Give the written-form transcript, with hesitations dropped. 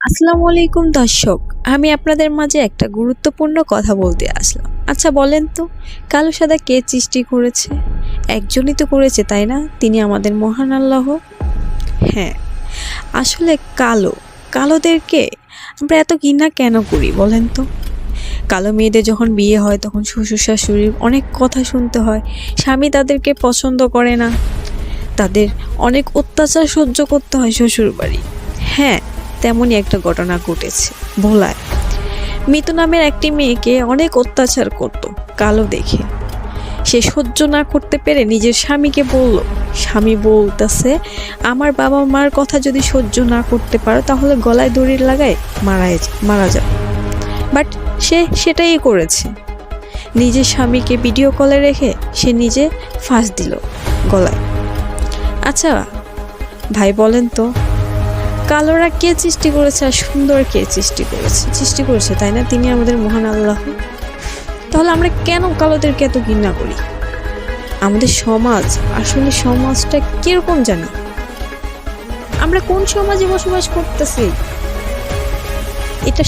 আসসালামু আলাইকুম দর্শক, আমি আপনাদের মাঝে একটা গুরুত্বপূর্ণ কথা বলতে আসলাম। আচ্ছা বলেন তো, কালো সাদা কে সৃষ্টি করেছে? একজনই তো করেছে, তাই না? তিনি আমাদের মহান আল্লাহ। হ্যাঁ, আসলে কালোদেরকে আমরা এত ঘৃণা কেন করি বলেন তো? কালো মেয়েদের যখন বিয়ে হয় তখন শ্বশুর শাশুড়ির অনেক কথা শুনতে হয়। স্বামী তাদেরকে পছন্দ করে না, তাদের অনেক অত্যাচার সহ্য করতে হয় শ্বশুর বাড়ি। হ্যাঁ, তেমনই একটা ঘটনা ঘটেছে ভোলায়। মিতু নামের একটি মেয়েকে অনেক অত্যাচার করত কালো দেখে। সে সহ্য না করতে পেরে নিজের স্বামীকে বলল। স্বামী বলতেছে, আমার বাবা মার কথা যদি সহ্য না করতে পারো তাহলে গলায় দড়ি লাগায় মারা যাও। বাট সে সেটাই করেছে। নিজের স্বামীকে ভিডিও কলে রেখে সে নিজে ফাঁস দিল গলায়। আচ্ছা ভাই বলেন তো, কালোরা কে সৃষ্টি করেছে আর সুন্দর কে সৃষ্টি করেছে তাই না? তিনি আমাদের মহান আল্লাহ। তাহলে আমরা কেন কালোদেরকে এত ঘৃণা করি? আমাদের সমাজ, আসলে সমাজটা কিরকম জানি? আমরা কোন সমাজে বসবাস করতেছি? এটা